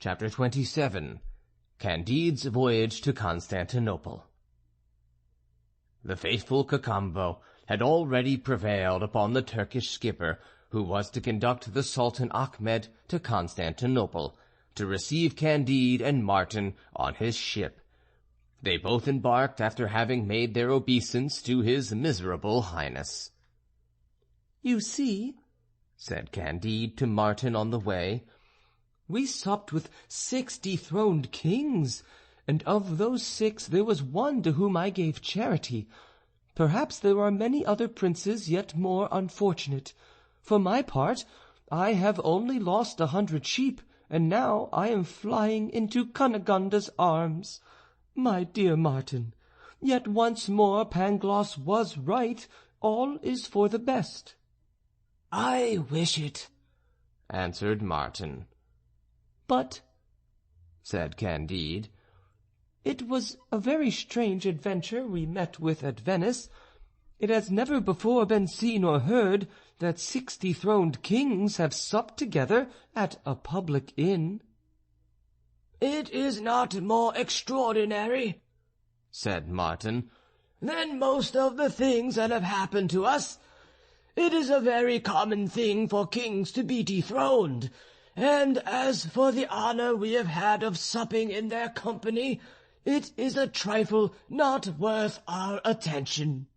Chapter 27. Candide's Voyage to Constantinople. The faithful Cacambo had already prevailed upon the Turkish skipper, who was to conduct the Sultan Ahmed to Constantinople, to receive Candide and Martin on his ship. They both embarked after having made their obeisance to his miserable highness. "You see," said Candide to Martin on the way, "we supped with 6 dethroned kings, and of those 6 there was one to whom I gave charity. Perhaps there are many other princes yet more unfortunate. For my part, I have only lost 100 sheep, and now I am flying into Cunegonde's arms. My dear Martin, yet once more Pangloss was right, all is for the best." "I wish it," answered Martin. "But," said Candide, "it was a very strange adventure we met with at Venice. It has never before been seen or heard that 6 dethroned kings have supped together at a public inn." "It is not more extraordinary," said Martin, "than most of the things that have happened to us. It is a very common thing for kings to be dethroned, and as for the honour we have had of supping in their company, it is a trifle not worth our attention."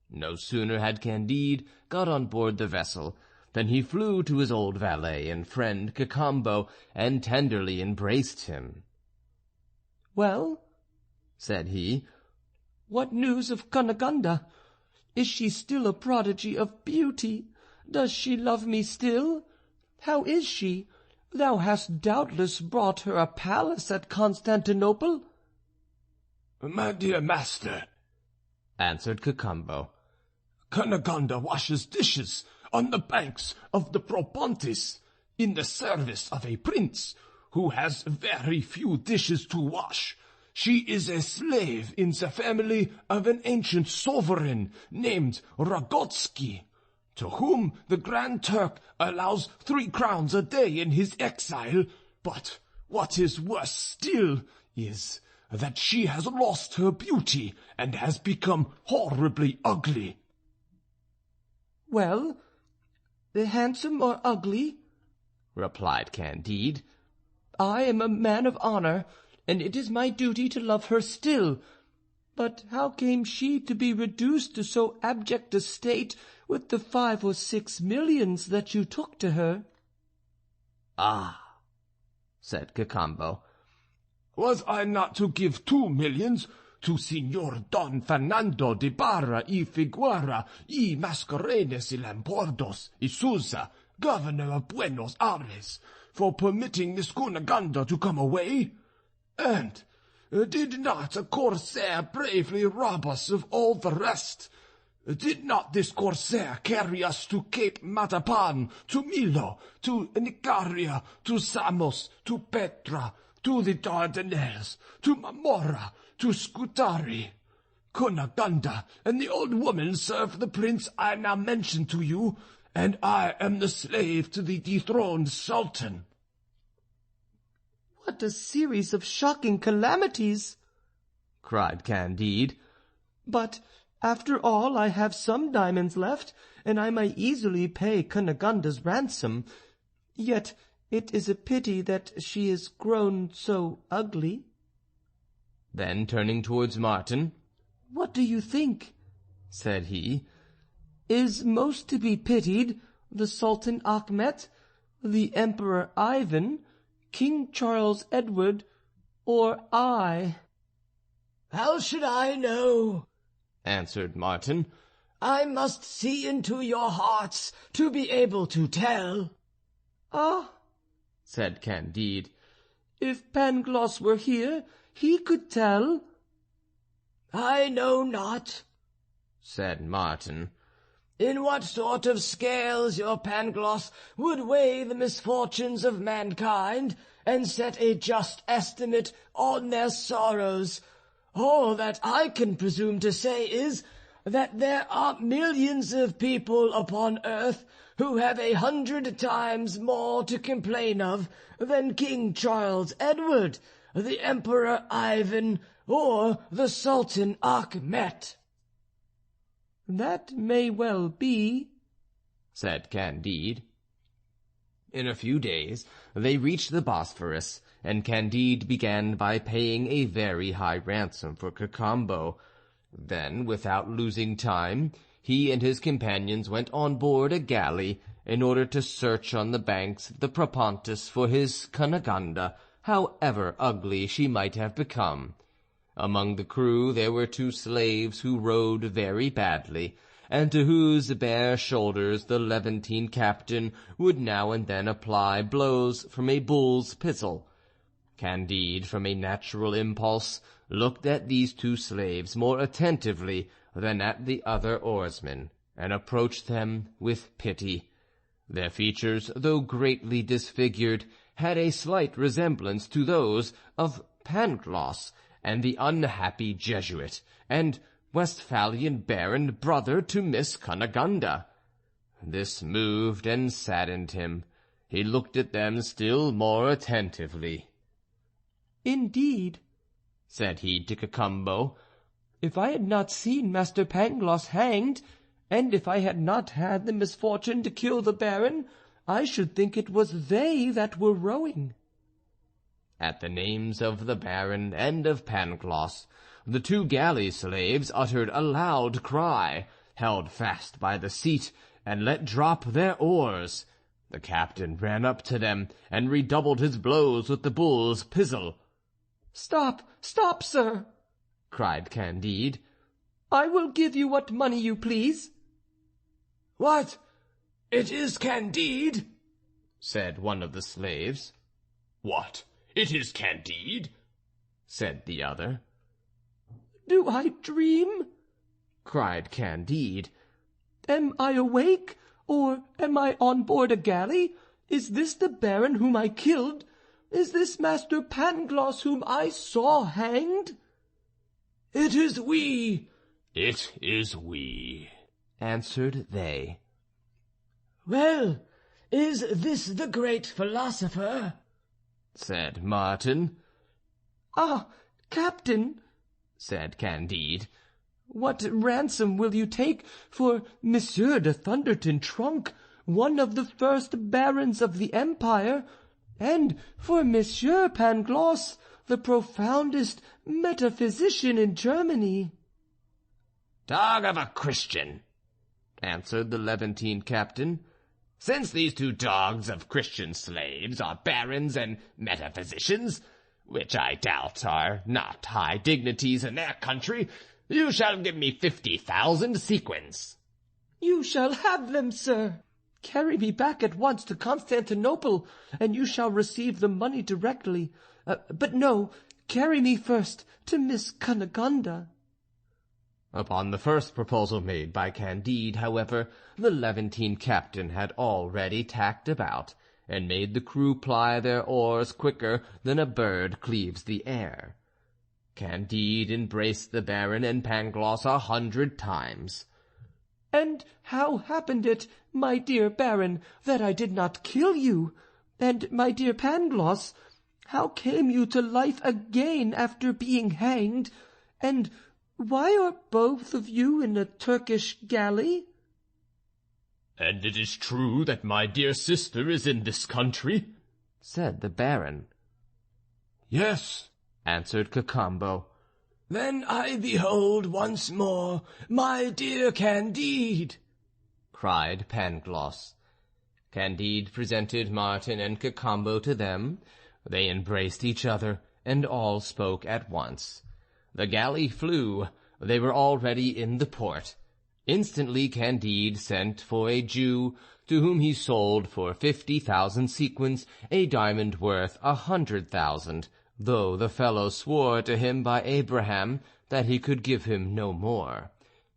No sooner had Candide got on board the vessel than he flew to his old valet and friend Cacambo and tenderly embraced him. "Well," said he, "what news of Cunegonde? Is she still a prodigy of beauty? Does she love me still? How is she? Thou hast doubtless brought her a palace at Constantinople." "My dear master," answered Cacambo, "Cunegonde washes dishes on the banks of the Propontis, in the service of a prince who has very few dishes to wash. She is a slave in the family of an ancient sovereign named Ragotsky, to whom the Grand Turk allows 3 crowns a day in his exile. But what is worse still is that she has lost her beauty and has become horribly ugly." "Well, handsome or ugly," replied Candide, "I am a man of honour, and it is my duty to love her still. But how came she to be reduced to so abject a state with the 5 or 6 millions that you took to her?" "Ah," said Cacambo, "was I not to give 2 millions to Signor Don Fernando de Barra y Figueroa y Mascarenes y Lampordos y Sousa, governor of Buenos Aires, for permitting Miss Cunegonde to come away? And did not a corsair bravely rob us of all the rest? Did not this corsair carry us to Cape Matapan, to Milo, to Nicaria, to Samos, to Petra, to the Dardanelles, to Marmora, to Scutari? Cunegonde and the old woman serve the prince I now mention to you, and I am the slave to the dethroned sultan." "What a series of shocking calamities!" cried Candide. "But after all I have some diamonds left, and I may easily pay Cunegonde's ransom. Yet it is a pity that she is grown so ugly." Then turning towards Martin, "What do you think?" said he. "Is most to be pitied the Sultan Achmet, the Emperor Ivan, King Charles Edward, or I?" "How should I know?" answered Martin. "I must see into your hearts to be able to tell." "Ah," said Candide, "if Pangloss were here, he could tell." "I know not," said Martin, "in what sort of scales your Pangloss would weigh the misfortunes of mankind and set a just estimate on their sorrows. All that I can presume to say is, that there are millions of people upon earth who have 100 times more to complain of than King Charles Edward, the Emperor Ivan, or the Sultan Achmet." "That may well be," said Candide. In a few days they reached the Bosphorus, and Candide began by paying a very high ransom for Cacambo. Then, without losing time, he and his companions went on board a galley in order to search on the banks of the Propontis for his Cunegonde, however ugly she might have become. Among the crew there were 2 slaves who rowed very badly, and to whose bare shoulders the Levantine captain would now and then apply blows from a bull's pizzle. Candide, from a natural impulse, looked at these 2 slaves more attentively than at the other oarsmen, and approached them with pity. Their features, though greatly disfigured, had a slight resemblance to those of Pangloss and the unhappy Jesuit, and Westphalian baron, brother to Miss Cunegonde. This moved and saddened him. He looked at them still more attentively. "Indeed," said he to Cacambo, "if I had not seen Master Pangloss hanged, and if I had not had the misfortune to kill the baron, I should think it was they that were rowing." At the names of the baron and of Pangloss, the 2 galley slaves uttered a loud cry, held fast by the seat, and let drop their oars. The captain ran up to them, and redoubled his blows with the bull's pizzle. "Stop, stop, sir!" cried Candide. "I will give you what money you please." "What? It is Candide?" said one of the slaves. "What? It is Candide?" said the other. "Do I dream?" cried Candide. "Am I awake, or am I on board a galley? Is this the baron whom I killed? Is this Master Pangloss whom I saw hanged?" "It is we." "It is we," answered they. "Well, is this the great philosopher?" said Martin. "Ah, captain," said Candide, "what ransom will you take for Monsieur de Thunder-ten-Tronckh, one of the first barons of the empire, and for Monsieur Pangloss, the profoundest metaphysician in Germany?" "Dog of a Christian," answered the Levantine captain, "since these 2 dogs of Christian slaves are barons and metaphysicians, which I doubt are not high dignities in their country, you shall give me 50,000 sequins." "You shall have them, sir. Carry me back at once to Constantinople, and you shall receive the money directly. But no, carry me first to Miss Cunegonde." Upon the first proposal made by Candide, however, the Levantine captain had already tacked about, and made the crew ply their oars quicker than a bird cleaves the air. Candide embraced the baron and Pangloss 100 times. "And how happened it, my dear baron, that I did not kill you? And, my dear Pangloss, how came you to life again after being hanged? And why are both of you in a Turkish galley?" "And it is true that my dear sister is in this country?" said the baron. "Yes," answered Cacambo. "Then I behold once more my dear Candide," cried Pangloss. Candide presented Martin and Cacambo to them. They embraced each other, and all spoke at once. The galley flew. They were already in the port. Instantly Candide sent for a Jew, to whom he sold for 50,000 sequins a diamond worth 100,000, though the fellow swore to him by Abraham that he could give him no more.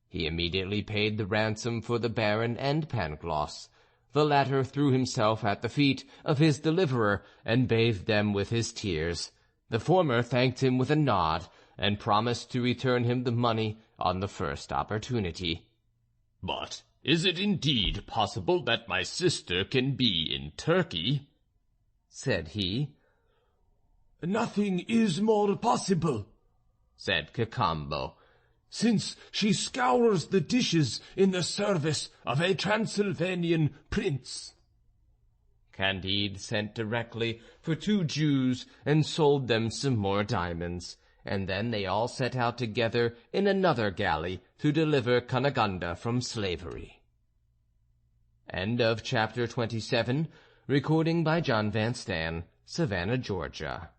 He immediately paid the ransom for the baron and Pangloss. The latter threw himself at the feet of his deliverer and bathed them with his tears. The former thanked him with a nod, and promised to return him the money on the first opportunity. "But is it indeed possible that my sister can be in Turkey?" said he. "Nothing is more possible," said Cacambo, "since she scours the dishes in the service of a Transylvanian prince." Candide sent directly for 2 Jews and sold them some more diamonds, and then they all set out together in another galley to deliver Cunegonde from slavery. End of chapter 27, recording by John Van Stan, Savannah, Georgia.